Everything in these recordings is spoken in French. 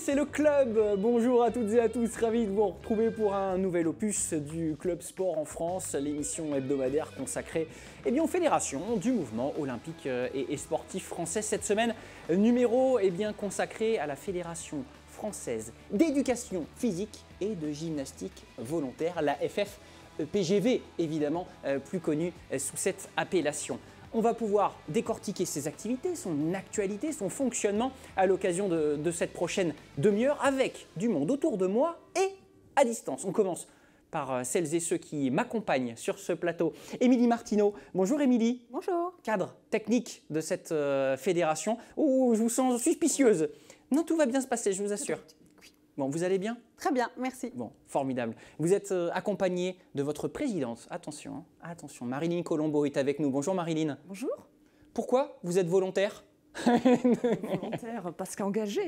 c'est le club. Bonjour à toutes et à tous, ravi de vous retrouver pour un nouvel opus du Club Sport en France, l'émission hebdomadaire consacrée aux fédérations du mouvement olympique et sportif français. Cette semaine, numéro consacré à la Fédération française d'éducation physique et de gymnastique volontaire, la FFPGV évidemment, plus connue sous cette appellation. On va pouvoir décortiquer ses activités, son actualité, son fonctionnement à l'occasion de cette prochaine demi-heure avec du monde autour de moi et à distance. On commence par celles et ceux qui m'accompagnent sur ce plateau. Émilie Martineau. Bonjour Émilie. Bonjour. Cadre technique de cette fédération. Oh, je vous sens suspicieuse. Non, tout va bien se passer, je vous assure. Bon, vous allez bien? Très bien, merci. Bon, formidable. Vous êtes accompagnée de votre présidente. Attention, attention. Marilyn Colombo est avec nous. Bonjour Marilyn. Bonjour. Pourquoi vous êtes volontaire? Volontaire parce qu'engagé.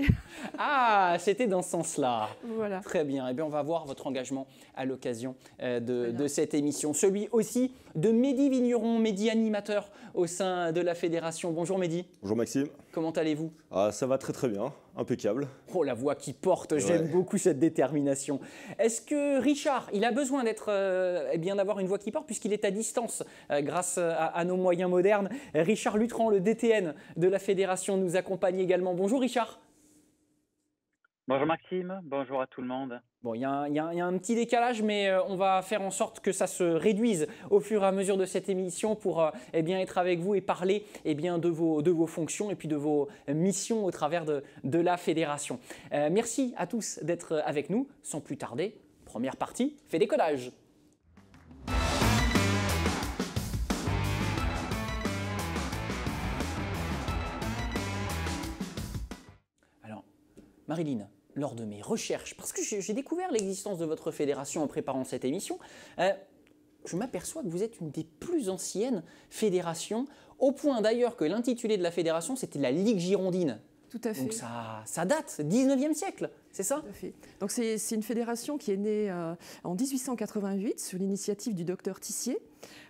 Ah, c'était dans ce sens-là. Voilà. Très bien. Eh bien, on va voir votre engagement à l'occasion de cette émission. Celui aussi de Mehdi Vigneron, Mehdi animateur au sein de la fédération. Bonjour Mehdi. Bonjour Maxime. Comment allez-vous? Ça va très très bien, impeccable. Oh, la voix qui porte, j'aime beaucoup cette détermination. Est-ce que Richard, il a besoin d'avoir une voix qui porte puisqu'il est à distance grâce à nos moyens modernes? Richard Lutran, le DTN de la fédération, nous accompagne également. Bonjour Richard. Bonjour Maxime, bonjour à tout le monde. Bon, il y a un petit décalage, mais on va faire en sorte que ça se réduise au fur et à mesure de cette émission pour être avec vous et parler de vos fonctions et puis de vos missions au travers de la fédération. Merci à tous d'être avec nous. Sans plus tarder, première partie, fait décollage. Alors, Marilyn, lors de mes recherches, parce que j'ai découvert l'existence de votre fédération en préparant cette émission, je m'aperçois que vous êtes une des plus anciennes fédérations, au point d'ailleurs que l'intitulé de la fédération, c'était la Ligue girondine. Tout à fait. Donc ça date, 19e siècle, c'est ça? Tout à fait. Donc c'est une fédération qui est née en 1888 sous l'initiative du docteur Tissier.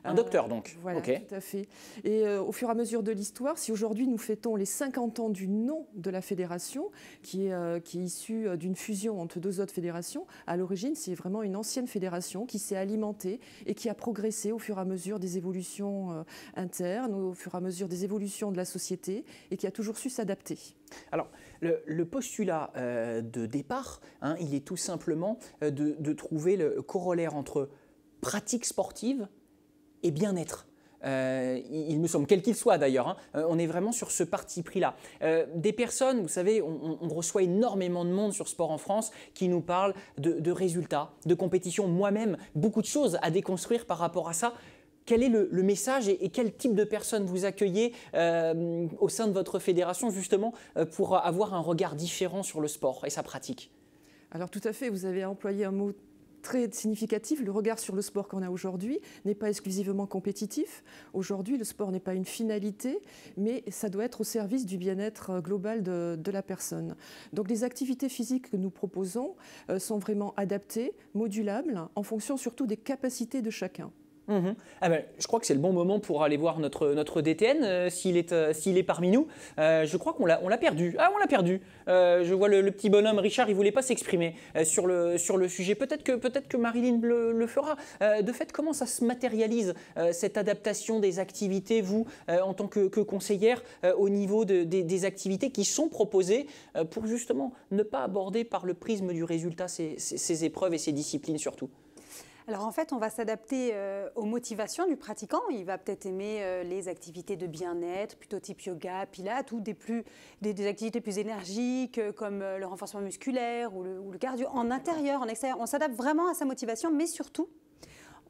Un docteur donc. Voilà, okay. Tout à fait. Et au fur et à mesure de l'histoire, si aujourd'hui nous fêtons les 50 ans du nom de la fédération, qui est issue d'une fusion entre deux autres fédérations, à l'origine c'est vraiment une ancienne fédération qui s'est alimentée et qui a progressé au fur et à mesure des évolutions internes, au fur et à mesure des évolutions de la société et qui a toujours su s'adapter. Alors, le postulat de départ, il est tout simplement de trouver le corollaire entre pratique sportive et bien-être. Il me semble, quel qu'il soit d'ailleurs, on est vraiment sur ce parti pris-là. Des personnes, vous savez, on reçoit énormément de monde sur Sport en France qui nous parlent de résultats, de compétitions. Moi-même, beaucoup de choses à déconstruire par rapport à ça. Quel est le message et quel type de personnes vous accueillez au sein de votre fédération justement pour avoir un regard différent sur le sport et sa pratique? Alors tout à fait, vous avez employé un mot très significatif. Le regard sur le sport qu'on a aujourd'hui n'est pas exclusivement compétitif. Aujourd'hui, le sport n'est pas une finalité, mais ça doit être au service du bien-être global de la personne. Donc les activités physiques que nous proposons sont vraiment adaptées, modulables, en fonction surtout des capacités de chacun. Je crois que c'est le bon moment pour aller voir notre DTN, s'il est parmi nous. Je crois qu'on l'a perdu. Ah, on l'a perdu. Je vois le petit bonhomme Richard, il ne voulait pas s'exprimer sur le sujet. Peut-être que Marilyn le fera. De fait, comment ça se matérialise, cette adaptation des activités, vous, en tant que conseillère, au niveau des activités qui sont proposées pour justement ne pas aborder par le prisme du résultat ces épreuves et ces disciplines surtout? Alors en fait, on va s'adapter aux motivations du pratiquant. Il va peut-être aimer les activités de bien-être, plutôt type yoga, pilates, ou des activités plus énergiques comme le renforcement musculaire ou le cardio en intérieur, en extérieur. On s'adapte vraiment à sa motivation, mais surtout,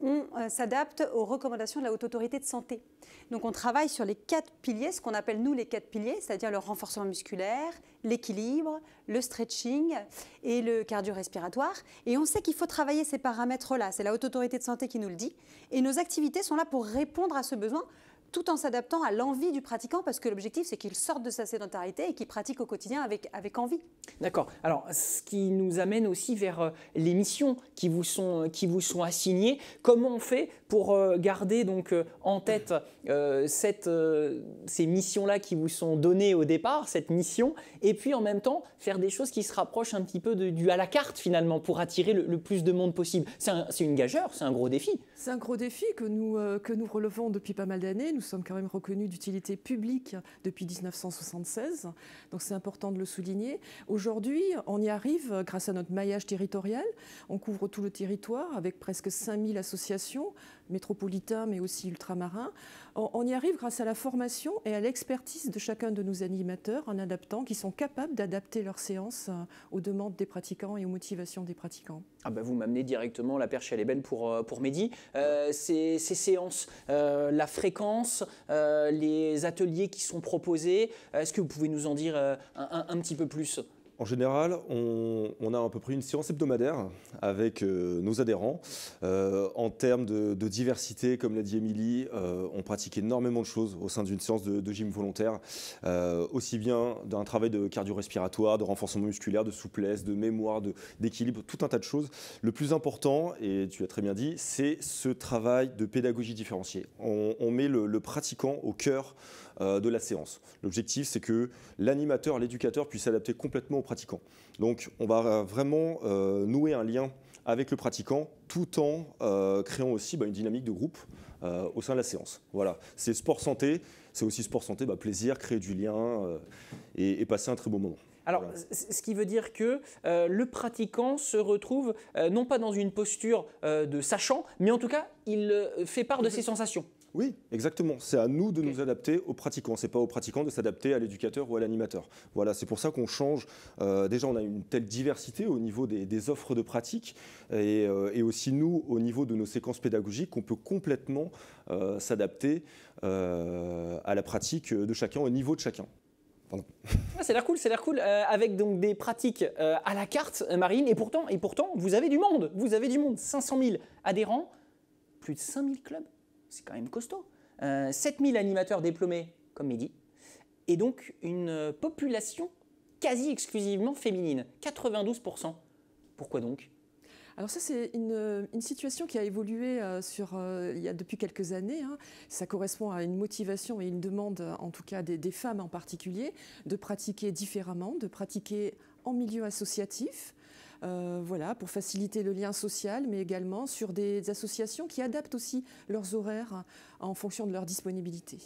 on s'adapte aux recommandations de la Haute Autorité de Santé. Donc on travaille sur les 4 piliers, ce qu'on appelle nous les 4 piliers, c'est-à-dire le renforcement musculaire, l'équilibre, le stretching et le cardio-respiratoire. Et on sait qu'il faut travailler ces paramètres-là, c'est la Haute Autorité de Santé qui nous le dit. Et nos activités sont là pour répondre à ce besoin, tout en s'adaptant à l'envie du pratiquant, parce que l'objectif, c'est qu'il sorte de sa sédentarité et qu'il pratique au quotidien avec envie. D'accord. Alors, ce qui nous amène aussi vers les missions qui vous sont assignées. Comment on fait pour garder donc en tête ces missions-là qui vous sont données au départ, cette mission, et puis en même temps faire des choses qui se rapprochent un petit peu du à la carte finalement pour attirer le plus de monde possible. C'est une gageure, c'est un gros défi. C'est un gros défi que nous relevons depuis pas mal d'années. Nous sommes quand même reconnus d'utilité publique depuis 1976, donc c'est important de le souligner. Aujourd'hui, on y arrive grâce à notre maillage territorial. On couvre tout le territoire avec presque 5000 associations, métropolitains mais aussi ultramarins. On y arrive grâce à la formation et à l'expertise de chacun de nos animateurs en adaptant, qui sont capables d'adapter leurs séances aux demandes des pratiquants et aux motivations des pratiquants. Ah bah vous m'amenez directement, la perche elle est belle pour Mehdi. Ces séances, la fréquence, les ateliers qui sont proposés, est-ce que vous pouvez nous en dire un petit peu plus ? En général, on a à peu près une séance hebdomadaire avec nos adhérents. En termes de diversité, comme l'a dit Émilie, on pratique énormément de choses au sein d'une séance de gym volontaire, aussi bien d'un travail de cardio-respiratoire, de renforcement musculaire, de souplesse, de mémoire, d'équilibre, tout un tas de choses. Le plus important, et tu as très bien dit, c'est ce travail de pédagogie différenciée. On met le pratiquant au cœur de la séance. L'objectif, c'est que l'animateur, l'éducateur puisse s'adapter complètement au pratiquant. Donc, on va vraiment nouer un lien avec le pratiquant tout en créant aussi une dynamique de groupe au sein de la séance. Voilà, c'est sport santé, c'est aussi sport santé, plaisir, créer du lien et passer un très bon moment. Alors, voilà. Ce qui veut dire que le pratiquant se retrouve non pas dans une posture de sachant, mais en tout cas, il fait part de ses sensations. Oui, exactement. C'est à nous de nous adapter aux pratiquants. Ce n'est pas aux pratiquants de s'adapter à l'éducateur ou à l'animateur. Voilà, c'est pour ça qu'on change. Déjà, on a une telle diversité au niveau des offres de pratique et aussi nous, au niveau de nos séquences pédagogiques, qu'on peut complètement s'adapter à la pratique de chacun, au niveau de chacun. Ah, c'est l'air cool, avec donc des pratiques à la carte, Marine, et pourtant, vous avez du monde, 500 000 adhérents, plus de 5 000 clubs, c'est quand même costaud, 7 000 animateurs diplômés comme Mehdi, et donc une population quasi exclusivement féminine, 92%. Pourquoi donc ? Alors ça, c'est une situation qui a évolué depuis quelques années. Ça correspond à une motivation et une demande, en tout cas des femmes en particulier, de pratiquer différemment, de pratiquer en milieu associatif, pour faciliter le lien social, mais également sur des associations qui adaptent aussi leurs horaires en fonction de leur disponibilité.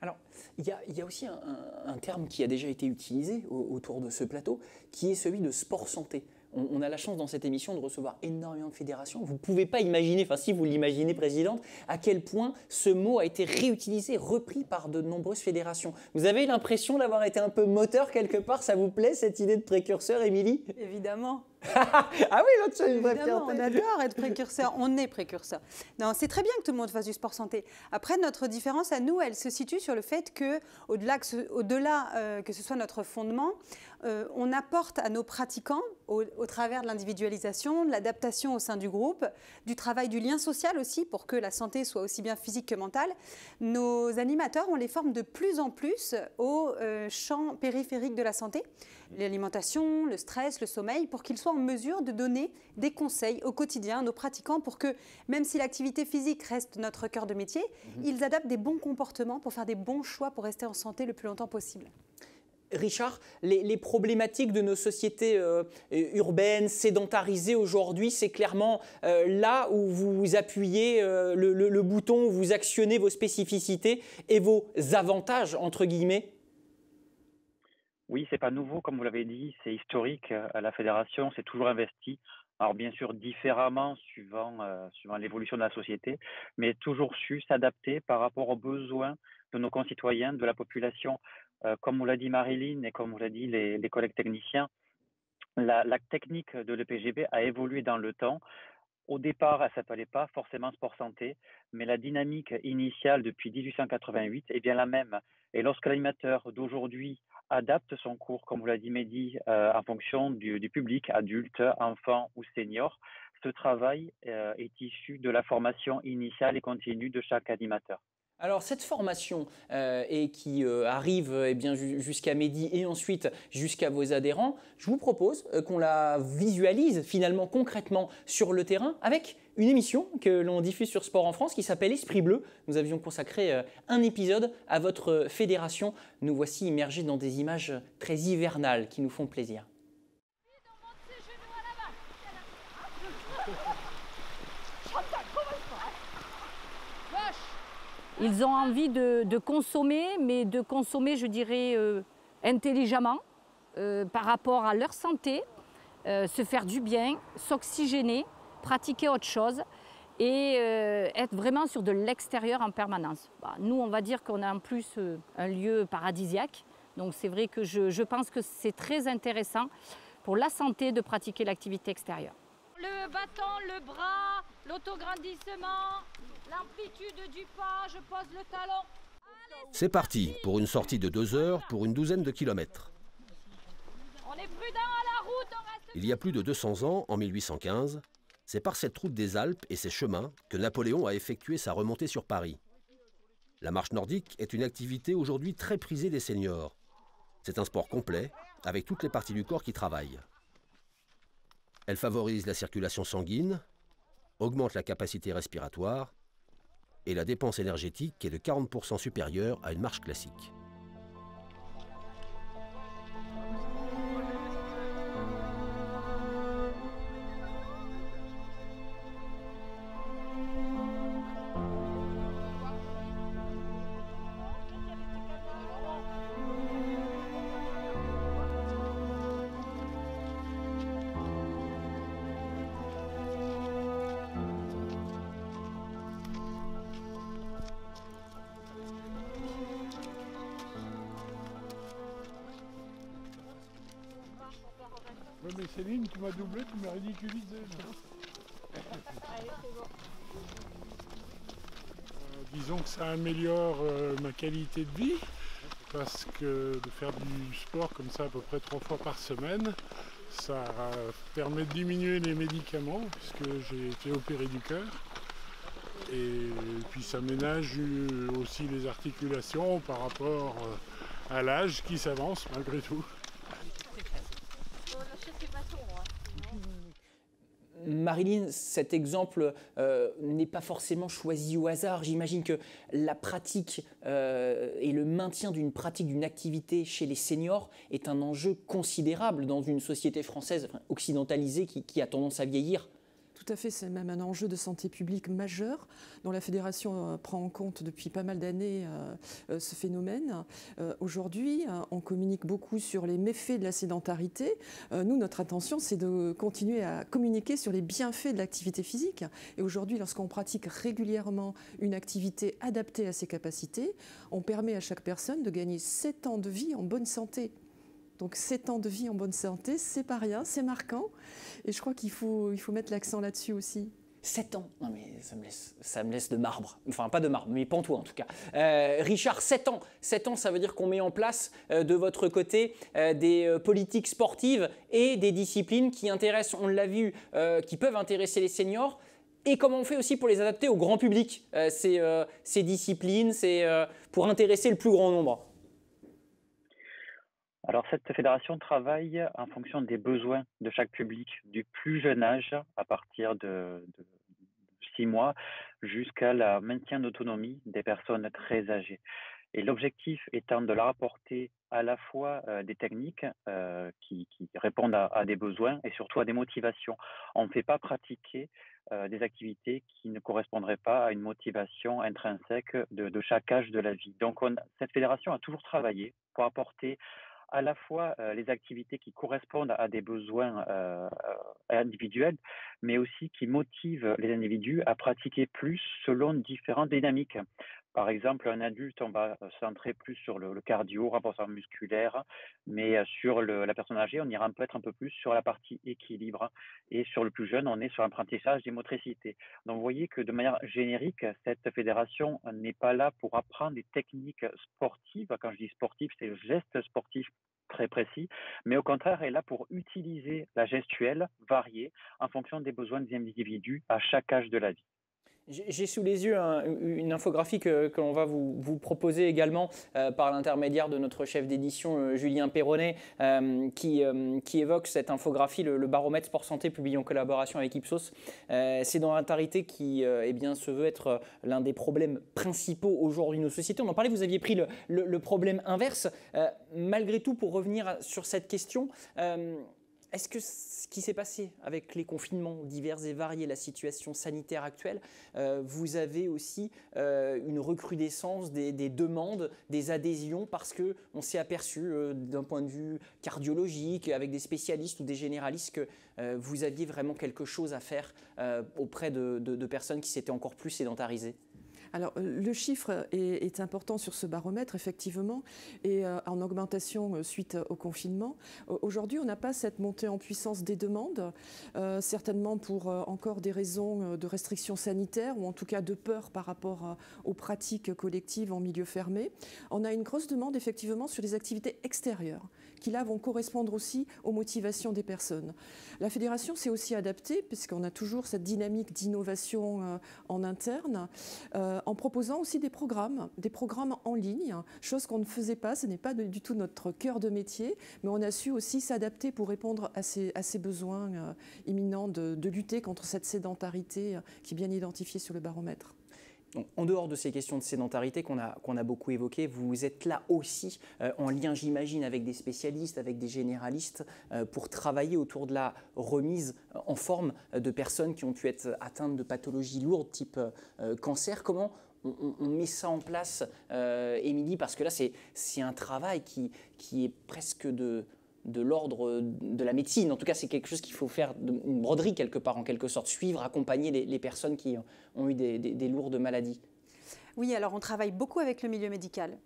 Alors, il y a aussi un terme qui a déjà été utilisé autour de ce plateau, qui est celui de sport santé. On a la chance dans cette émission de recevoir énormément de fédérations. Vous ne pouvez pas imaginer, si vous l'imaginez, Présidente, à quel point ce mot a été réutilisé, repris par de nombreuses fédérations. Vous avez l'impression d'avoir été un peu moteur quelque part. Ça vous plaît, cette idée de précurseur, Émilie ? Évidemment. Ah oui, l'autre, c'est une vraie Évidemment, fierté. on adore être précurseur, on est précurseur. Non, c'est très bien que tout le monde fasse du sport santé. Après, notre différence à nous, elle se situe sur le fait que, au-delà que ce soit notre fondement, on apporte à nos pratiquants, au travers de l'individualisation, de l'adaptation au sein du groupe, du travail du lien social aussi, pour que la santé soit aussi bien physique que mentale. Nos animateurs, on les forme de plus en plus au champ périphérique de la santé, l'alimentation, le stress, le sommeil, pour qu'ils soient en mesure de donner des conseils au quotidien à nos pratiquants pour que, même si l'activité physique reste notre cœur de métier, ils adaptent des bons comportements pour faire des bons choix pour rester en santé le plus longtemps possible. Richard, les problématiques de nos sociétés urbaines, sédentarisées aujourd'hui, c'est clairement là où vous appuyez le bouton, où vous actionnez vos spécificités et vos avantages, entre guillemets. Oui, c'est pas nouveau, comme vous l'avez dit, c'est historique à la fédération, c'est toujours investi. Alors bien sûr différemment suivant l'évolution de la société, mais toujours su s'adapter par rapport aux besoins de nos concitoyens, de la population. Comme vous l'a dit Marilyn et comme vous l'a dit les collègues techniciens, la technique de l'EPGB a évolué dans le temps. Au départ, elle ne s'appelait pas forcément sport santé, mais la dynamique initiale depuis 1888 est bien la même. Et lorsque l'animateur d'aujourd'hui adapte son cours, comme vous l'a dit Mehdi, en fonction du public, adulte, enfant ou senior, ce travail est issu de la formation initiale et continue de chaque animateur. Alors cette formation et qui arrive eh bien, jusqu'à Mehdi et ensuite jusqu'à vos adhérents, je vous propose qu'on la visualise finalement concrètement sur le terrain avec une émission que l'on diffuse sur Sport en France qui s'appelle Esprit Bleu. Nous avions consacré un épisode à votre fédération. Nous voici immergés dans des images très hivernales qui nous font plaisir. Ils ont envie de consommer, mais de consommer, je dirais, intelligemment, par rapport à leur santé, se faire du bien, s'oxygéner, pratiquer autre chose et être vraiment sur de l'extérieur en permanence. Bah, nous, on va dire qu'on a en plus un lieu paradisiaque, donc c'est vrai que je pense que c'est très intéressant pour la santé de pratiquer l'activité extérieure. Le bâton, le bras, l'autograndissement, l'amplitude du pas, je pose le talon. C'est parti pour une sortie de 2 heures pour une douzaine de kilomètres. On est prudent à la route, on reste... Il y a plus de 200 ans, en 1815, c'est par cette route des Alpes et ses chemins que Napoléon a effectué sa remontée sur Paris. La marche nordique est une activité aujourd'hui très prisée des seniors. C'est un sport complet, avec toutes les parties du corps qui travaillent. Elle favorise la circulation sanguine, augmente la capacité respiratoire et la dépense énergétique est de 40% supérieure à une marche classique. Ouais, mais Céline, tu m'as doublé, tu m'as ridiculisé. Allez, c'est bon. Disons que ça améliore ma qualité de vie, parce que de faire du sport comme ça à peu près 3 fois par semaine, ça permet de diminuer les médicaments, puisque j'ai été opéré du cœur. Et puis ça ménage aussi les articulations par rapport à l'âge qui s'avance malgré tout. Marilyn, cet exemple n'est pas forcément choisi au hasard. J'imagine que la pratique et le maintien d'une pratique, d'une activité chez les seniors est un enjeu considérable dans une société française occidentalisée qui a tendance à vieillir. Tout à fait, c'est même un enjeu de santé publique majeur dont la Fédération prend en compte depuis pas mal d'années ce phénomène. Aujourd'hui, on communique beaucoup sur les méfaits de la sédentarité. Nous, notre intention, c'est de continuer à communiquer sur les bienfaits de l'activité physique. Et aujourd'hui, lorsqu'on pratique régulièrement une activité adaptée à ses capacités, on permet à chaque personne de gagner 7 ans de vie en bonne santé. Donc 7 ans de vie en bonne santé, c'est pas rien, c'est marquant. Et je crois qu'il faut mettre l'accent là-dessus aussi. 7 ans, non mais ça me laisse de marbre, enfin pas de marbre, mais pantois en tout cas. Richard, 7 ans, 7 ans ça veut dire qu'on met en place de votre côté des politiques sportives et des disciplines qui intéressent, on l'a vu, qui peuvent intéresser les seniors. Et comment on fait aussi pour les adapter au grand public, ces disciplines, pour intéresser le plus grand nombre? Alors, cette fédération travaille en fonction des besoins de chaque public, du plus jeune âge, à partir de 6 mois, jusqu'à la maintien d'autonomie des personnes très âgées. Et l'objectif étant de leur apporter à la fois des techniques qui répondent à des besoins et surtout à des motivations. On ne fait pas pratiquer des activités qui ne correspondraient pas à une motivation intrinsèque de chaque âge de la vie. Donc, cette fédération a toujours travaillé pour apporter à la fois les activités qui correspondent à des besoins individuels, mais aussi qui motivent les individus à pratiquer plus selon différentes dynamiques. Par exemple, un adulte, on va se centrer plus sur le cardio, renforcement musculaire, mais sur la personne âgée, on ira peut-être un peu plus sur la partie équilibre. Et sur le plus jeune, on est sur l'apprentissage des motricités. Donc, vous voyez que de manière générique, cette fédération n'est pas là pour apprendre des techniques sportives. Quand je dis sportive, c'est le geste sportif très précis, mais au contraire, elle est là pour utiliser la gestuelle variée en fonction des besoins des individus à chaque âge de la vie. J'ai sous les yeux une infographie que l'on va vous proposer également par l'intermédiaire de notre chef d'édition Julien Perronnet qui évoque cette infographie, le baromètre Sport Santé publié en collaboration avec Ipsos. Sédentarité qui se veut être l'un des problèmes principaux aujourd'hui de nos sociétés. On en parlait, vous aviez pris le problème inverse. Malgré tout, pour revenir sur cette question, est-ce que ce qui s'est passé avec les confinements divers et variés, la situation sanitaire actuelle, vous avez aussi une recrudescence des demandes, des adhésions, parce qu'on s'est aperçu d'un point de vue cardiologique, avec des spécialistes ou des généralistes, que vous aviez vraiment quelque chose à faire auprès de personnes qui s'étaient encore plus sédentarisées? Alors, le chiffre est important sur ce baromètre, effectivement, et en augmentation suite au confinement. Aujourd'hui, on n'a pas cette montée en puissance des demandes, certainement pour encore des raisons de restrictions sanitaires, ou en tout cas de peur par rapport aux pratiques collectives en milieu fermé. On a une grosse demande, effectivement, sur les activités extérieures, qui là vont correspondre aussi aux motivations des personnes. La fédération s'est aussi adaptée, puisqu'on a toujours cette dynamique d'innovation en interne, en proposant aussi des programmes en ligne, chose qu'on ne faisait pas, ce n'est pas du tout notre cœur de métier, mais on a su aussi s'adapter pour répondre à ces besoins imminents de lutter contre cette sédentarité qui est bien identifiée sur le baromètre. Donc, en dehors de ces questions de sédentarité qu'on a beaucoup évoquées, vous êtes là aussi en lien, j'imagine, avec des spécialistes, avec des généralistes, pour travailler autour de la remise en forme de personnes qui ont pu être atteintes de pathologies lourdes type cancer. Comment on met ça en place, Émilie? Parce que là, c'est un travail qui est presque de l'ordre de la médecine. En tout cas, c'est quelque chose qu'il faut faire, une broderie quelque part, en quelque sorte, suivre, accompagner les personnes qui ont eu des lourdes maladies. Oui, alors on travaille beaucoup avec le milieu médical.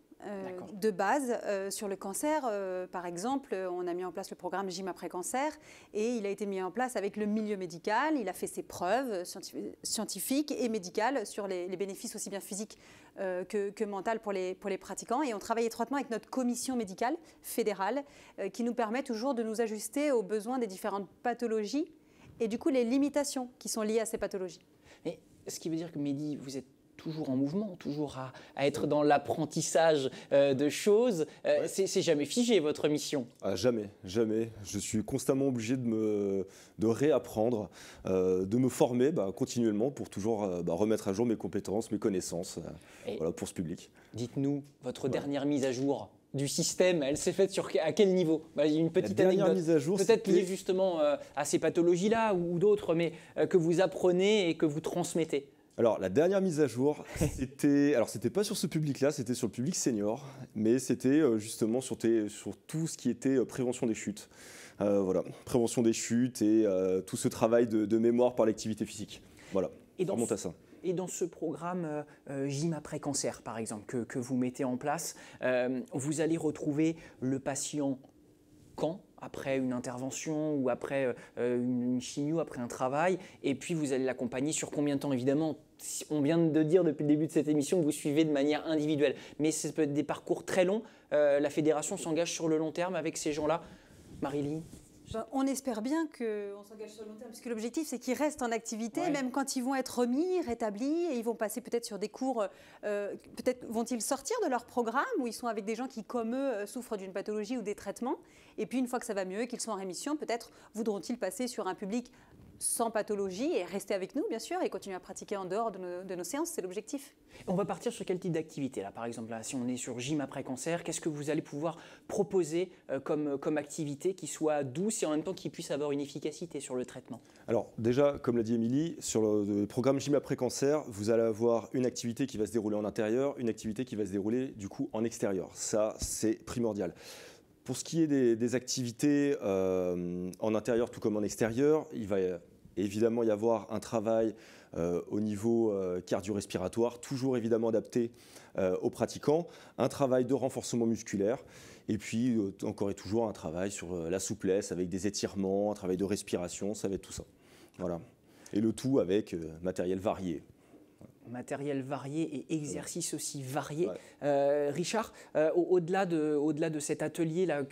De base, sur le cancer, par exemple, on a mis en place le programme Gym après cancer et il a été mis en place avec le milieu médical. Il a fait ses preuves scientifiques et médicales sur les bénéfices aussi bien physiques que mentales pour les pratiquants. Et on travaille étroitement avec notre commission médicale fédérale qui nous permet toujours de nous ajuster aux besoins des différentes pathologies et du coup les limitations qui sont liées à ces pathologies. Et ce qui veut dire que, Mehdi, vous êtes toujours en mouvement, toujours à être dans l'apprentissage de choses. Ouais. C'est jamais figé, votre mission? Jamais, jamais. Je suis constamment obligé de réapprendre, de me former continuellement pour toujours remettre à jour mes compétences, mes connaissances pour ce public. Dites-nous, votre dernière mise à jour du système, elle s'est faite à quel niveau? Une petite anecdote, mise à jour, peut-être liée justement à ces pathologies-là ou d'autres, mais que vous apprenez et que vous transmettez. Alors, la dernière mise à jour, c'était pas sur ce public-là, c'était sur le public senior, mais c'était justement sur tout ce qui était prévention des chutes. Prévention des chutes et tout ce travail de mémoire par l'activité physique. Voilà, on remonte à ça. Et dans ce programme Gym après cancer, par exemple, que vous mettez en place, vous allez retrouver le patient quand ? Après une intervention ou après une chimio, après un travail, et puis vous allez l'accompagner sur combien de temps? Évidemment, on vient de dire depuis le début de cette émission que vous suivez de manière individuelle, mais ça peut être des parcours très longs. La fédération s'engage sur le long terme avec ces gens-là. Marie-Lie? On espère bien qu'on s'engage sur le long terme, puisque l'objectif, c'est qu'ils restent en activité, même quand ils vont être remis, rétablis, et ils vont passer peut-être sur des cours, peut-être vont-ils sortir de leur programme, où ils sont avec des gens qui, comme eux, souffrent d'une pathologie ou des traitements, et puis une fois que ça va mieux et qu'ils sont en rémission, peut-être voudront-ils passer sur un public sans pathologie et rester avec nous, bien sûr, et continuer à pratiquer en dehors de nos séances, c'est l'objectif. On va partir sur quel type d'activité, là, par exemple, là, si on est sur Gym après cancer, qu'est-ce que vous allez pouvoir proposer comme activité qui soit douce et en même temps qui puisse avoir une efficacité sur le traitement? Alors déjà, comme l'a dit Émilie, sur le programme Gym après cancer, vous allez avoir une activité qui va se dérouler en intérieur, une activité qui va se dérouler du coup en extérieur. Ça, c'est primordial. Pour ce qui est des activités en intérieur tout comme en extérieur, il va évidemment y avoir un travail au niveau cardio-respiratoire, toujours évidemment adapté aux pratiquants, un travail de renforcement musculaire, et puis encore et toujours un travail sur la souplesse avec des étirements, un travail de respiration, ça va être tout ça. Voilà. Et le tout avec matériel varié. Matériel varié et exercice aussi varié. Ouais. Richard, au-delà de cet atelier-là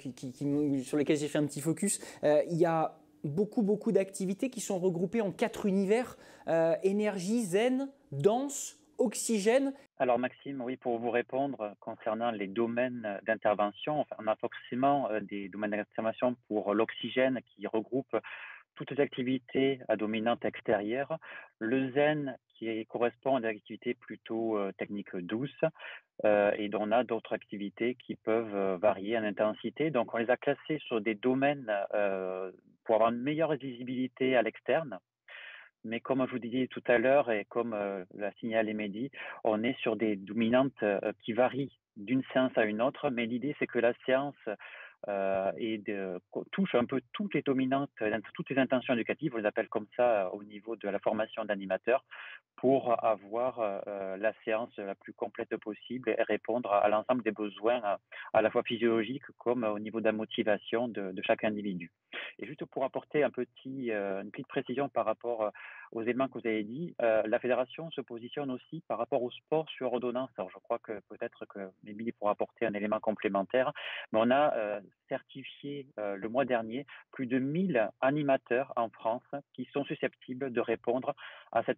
sur lequel j'ai fait un petit focus, il y a beaucoup d'activités qui sont regroupées en 4 univers, énergie, zen, dense, oxygène? Alors Maxime, oui, pour vous répondre concernant les domaines d'intervention, enfin, on a forcément des domaines d'intervention pour l'oxygène qui regroupe toutes les activités à dominante extérieure, le zen correspond à des activités plutôt techniques douces et dont on a d'autres activités qui peuvent varier en intensité. Donc on les a classés sur des domaines pour avoir une meilleure visibilité à l'externe. Mais comme je vous disais tout à l'heure et comme l'a signalé Mehdi, on est sur des dominantes qui varient d'une séance à une autre, mais l'idée c'est que la séance touche un peu toutes les dominantes, toutes les intentions éducatives, on les appelle comme ça au niveau de la formation d'animateur, pour avoir la séance la plus complète possible et répondre à l'ensemble des besoins à la fois physiologiques comme au niveau de la motivation de chaque individu. Et juste pour apporter une petite précision par rapport aux éléments que vous avez dit, la fédération se positionne aussi par rapport au sport sur ordonnance. Alors je crois que peut-être que Émilie pourra apporter un élément complémentaire, mais on a certifié le mois dernier plus de 1000 animateurs en France qui sont susceptibles de répondre à ce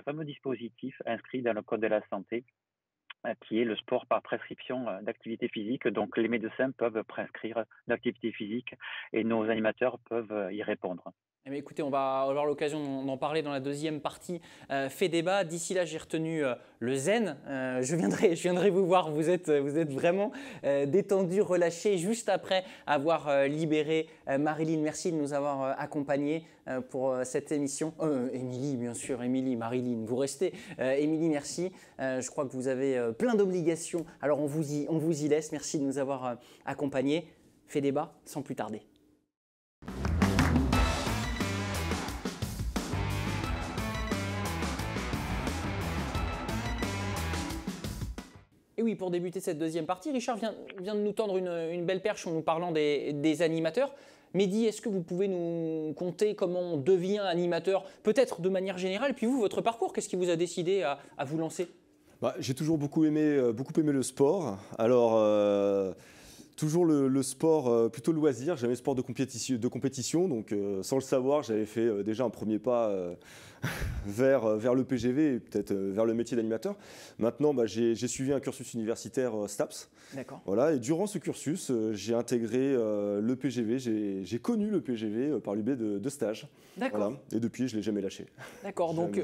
fameux dispositif inscrit dans le Code de la santé, qui est le sport par prescription d'activité physique. Donc les médecins peuvent prescrire d'activité physique et nos animateurs peuvent y répondre. Eh bien, écoutez, on va avoir l'occasion d'en parler dans la deuxième partie fait débat. D'ici là, j'ai retenu le zen. Je viendrai vous voir. Vous êtes vraiment détendu, relâché, juste après avoir libéré Marilyn. Merci de nous avoir accompagnés pour cette émission. Émilie, bien sûr, Émilie, Marilyn, vous restez. Émilie, merci. Je crois que vous avez plein d'obligations. Alors, on vous y laisse. Merci de nous avoir accompagnés. Fait débat, sans plus tarder. Et oui, pour débuter cette deuxième partie, Richard vient de nous tendre une belle perche en nous parlant des animateurs. Mehdi, est-ce que vous pouvez nous conter comment on devient animateur, peut-être de manière générale, puis vous, votre parcours, qu'est-ce qui vous a décidé à vous lancer? J'ai toujours beaucoup aimé le sport. Alors, toujours le sport plutôt loisir, j'aimais le sport de compétition, donc sans le savoir, j'avais fait déjà un premier pas vers le PGV et peut-être vers le métier d'animateur. Maintenant, j'ai suivi un cursus universitaire STAPS. D'accord. Voilà, et durant ce cursus, j'ai intégré le PGV, j'ai connu le PGV par le biais de stages. D'accord. Voilà, et depuis, je ne l'ai jamais lâché. D'accord, donc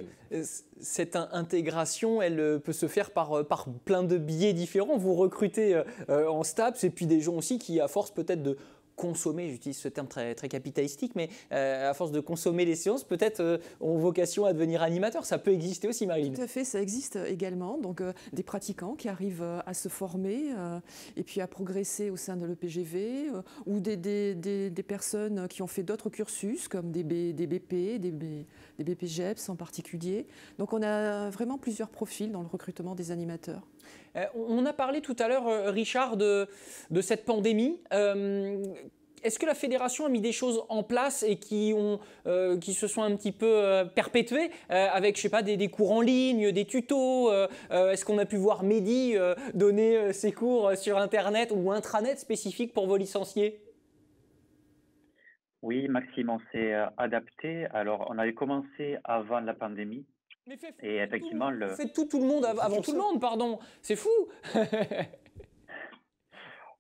cette intégration, elle peut se faire par plein de biais différents. Vous recrutez en STAPS et puis des gens aussi qui, à force peut-être de consommer, j'utilise ce terme très, très capitalistique, mais à force de consommer les séances, peut-être ont vocation à devenir animateurs. Ça peut exister aussi, Marilyn. Tout à fait, ça existe également. Donc des pratiquants qui arrivent à se former et puis à progresser au sein de l'EPGV ou des personnes qui ont fait d'autres cursus comme des BP, des BPGEPS en particulier. Donc on a vraiment plusieurs profils dans le recrutement des animateurs. On a parlé tout à l'heure, Richard, de cette pandémie. Est-ce que la fédération a mis des choses en place et qui se sont un petit peu perpétuées avec, je sais pas, des cours en ligne, des tutos? Est-ce qu'on a pu voir Mehdi donner ses cours sur Internet ou intranet spécifiques pour vos licenciés? Oui, Maxime, on s'est adapté. Alors, on avait commencé avant la pandémie. Mais Et effectivement, faites tout le monde avant tout le monde, pardon. C'est fou.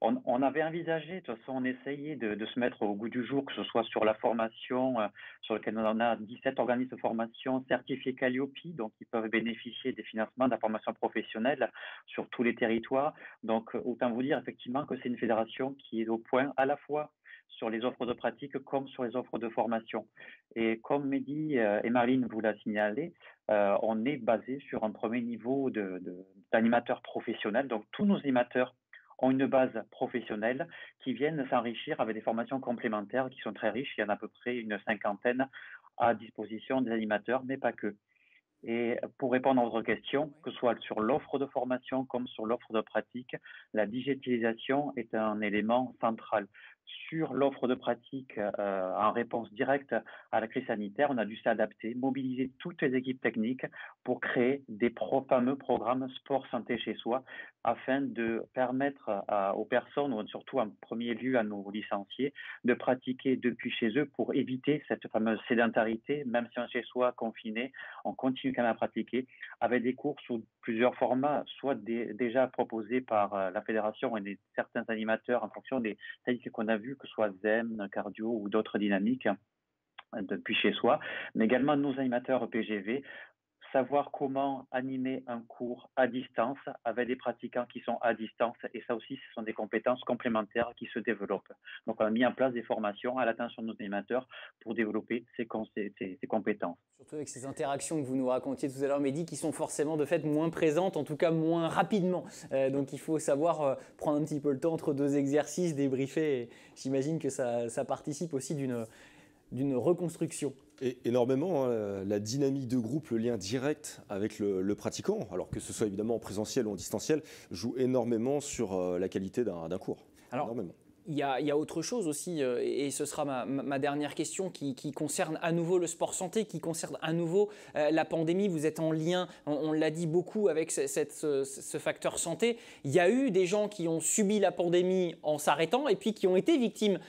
On avait envisagé, de toute façon, on essayait de se mettre au goût du jour, que ce soit sur la formation, sur lequel on a 17 organismes de formation certifiés Calliope, donc ils peuvent bénéficier des financements de la formation professionnelle sur tous les territoires. Donc, autant vous dire effectivement que c'est une fédération qui est au point à la fois sur les offres de pratique comme sur les offres de formation. Et comme Mehdi et Marlene vous l'a signalé, on est basé sur un premier niveau d'animateurs professionnels. Donc, tous nos animateurs ont une base professionnelle qui viennent s'enrichir avec des formations complémentaires qui sont très riches. Il y en a à peu près une cinquantaine à disposition des animateurs, mais pas que. Et pour répondre à votre question, que ce soit sur l'offre de formation comme sur l'offre de pratique, la digitalisation est un élément central. sur l'offre de pratique en réponse directe à la crise sanitaire, on a dû s'adapter, mobiliser toutes les équipes techniques pour créer des fameux programmes sport santé chez soi afin de permettre aux personnes, ou surtout en premier lieu à nos licenciés, de pratiquer depuis chez eux pour éviter cette fameuse sédentarité. Même si on est chez soi confiné, on continue quand même à pratiquer avec des cours sous plusieurs formats, soit déjà proposés par la fédération et certains animateurs en fonction des thématiques qu'on a vues, que ce soit zen, cardio ou d'autres dynamiques depuis chez soi, mais également nos animateurs PGV, savoir comment animer un cours à distance avec des pratiquants qui sont à distance. Et ça aussi, ce sont des compétences complémentaires qui se développent. Donc, on a mis en place des formations à l'attention de nos animateurs pour développer ces compétences. Surtout avec ces interactions que vous nous racontiez tout à l'heure, Mehdi, qui sont forcément de fait moins présentes, en tout cas moins rapidement. Donc, il faut savoir prendre un petit peu le temps entre deux exercices, débriefer. Et j'imagine que ça participe aussi d'une reconstruction. Et énormément, hein, la dynamique de groupe, le lien direct avec le pratiquant, alors que ce soit évidemment en présentiel ou en distanciel, joue énormément sur la qualité d'un cours. Alors, énormément. Il y a autre chose aussi, et ce sera ma dernière question, qui concerne à nouveau le sport santé, qui concerne à nouveau la pandémie. Vous êtes en lien, on l'a dit beaucoup, avec ce facteur santé. Il y a eu des gens qui ont subi la pandémie en s'arrêtant et puis qui ont été victimes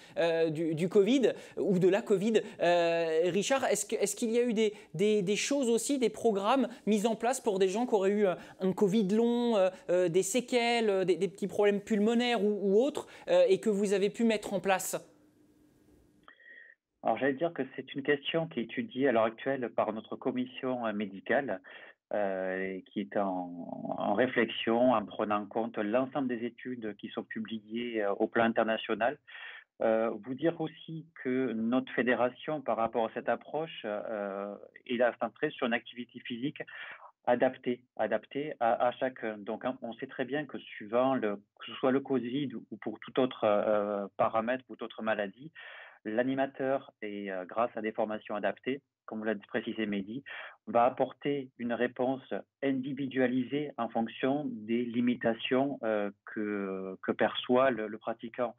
du Covid ou de la Covid. Richard, est-ce qu'il y a eu des choses aussi, des programmes mis en place pour des gens qui auraient eu un Covid long, des séquelles, des petits problèmes pulmonaires ou autres, et que vous avez pu mettre en place? Alors, j'allais dire que c'est une question qui est étudiée à l'heure actuelle par notre commission médicale, qui est en réflexion, en prenant en compte l'ensemble des études qui sont publiées au plan international. Vous dire aussi que notre fédération, par rapport à cette approche, est centrée sur une activité physique adapté à chacun. Donc, on sait très bien que suivant que ce soit le Covid ou pour tout autre paramètre ou toute autre maladie, l'animateur, et grâce à des formations adaptées, comme vous l'a précisé Mehdi, va apporter une réponse individualisée en fonction des limitations que perçoit le pratiquant.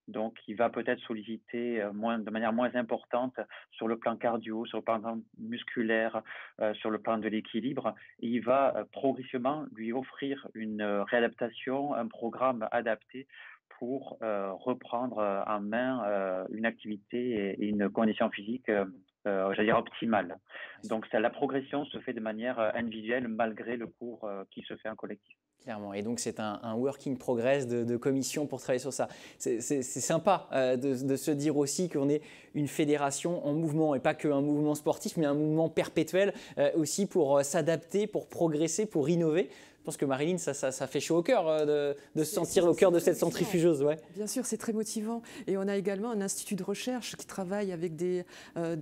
Donc, il va peut-être solliciter de manière moins importante sur le plan cardio, sur le plan musculaire, sur le plan de l'équilibre. Et il va progressivement lui offrir une réadaptation, un programme adapté pour reprendre en main une activité et une condition physique, j'allais dire, optimale. Donc, la progression se fait de manière individuelle malgré le cours qui se fait en collectif. Clairement, et donc c'est un work in progress de commission pour travailler sur ça. C'est sympa de se dire aussi qu'on est une fédération en mouvement, et pas qu'un mouvement sportif, mais un mouvement perpétuel aussi pour s'adapter, pour progresser, pour innover. Je pense que Marilyn, ça fait chaud au cœur de se sentir au cœur de cette centrifugeuse. Ouais. Bien sûr, c'est très motivant. Et on a également un institut de recherche qui travaille avec des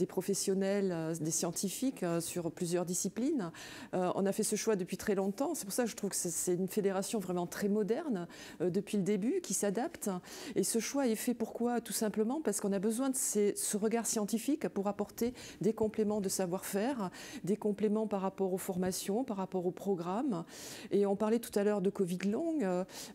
professionnels, des scientifiques sur plusieurs disciplines. On a fait ce choix depuis très longtemps. C'est pour ça que je trouve que c'est une fédération vraiment très moderne depuis le début, qui s'adapte. Et ce choix est fait pourquoi? Tout simplement parce qu'on a besoin de ce regard scientifique pour apporter des compléments de savoir-faire, des compléments par rapport aux formations, par rapport aux programmes. Et on parlait tout à l'heure de Covid long.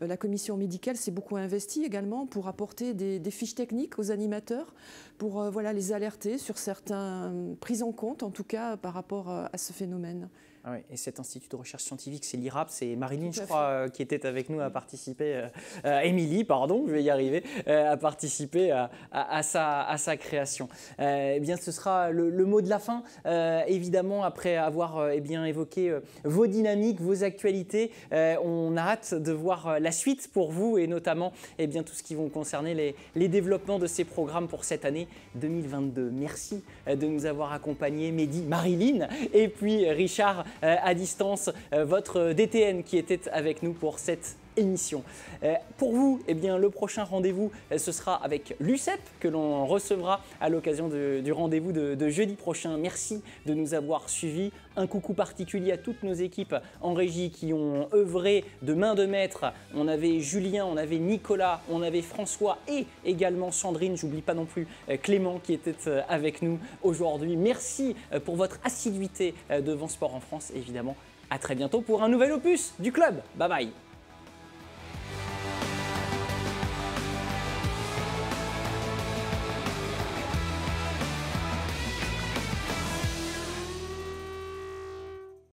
La commission médicale s'est beaucoup investie également pour apporter des fiches techniques aux animateurs, pour les alerter sur certaines prises en compte, en tout cas par rapport à ce phénomène. Ah oui, et cet institut de recherche scientifique, c'est l'IRAP, c'est Marilyn, je crois, qui était avec nous à participer, Émilie, pardon, je vais y arriver, à participer à sa création. Eh bien, ce sera le mot de la fin, évidemment, après avoir évoqué vos dynamiques, vos actualités. On a hâte de voir la suite pour vous, et notamment tout ce qui va concerner les développements de ces programmes pour cette année 2022. Merci de nous avoir accompagnés, Mehdi, Marilyn, et puis Richard, à distance, votre DTN qui était avec nous pour cette émission. Pour vous, le prochain rendez-vous, ce sera avec l'UCEP que l'on recevra à l'occasion du rendez-vous de jeudi prochain. Merci de nous avoir suivis. Un coucou particulier à toutes nos équipes en régie qui ont œuvré de main de maître. On avait Julien, on avait Nicolas, on avait François et également Sandrine. J'oublie pas non plus Clément qui était avec nous aujourd'hui. Merci pour votre assiduité devant Sport en France. Évidemment, à très bientôt pour un nouvel opus du club. Bye bye.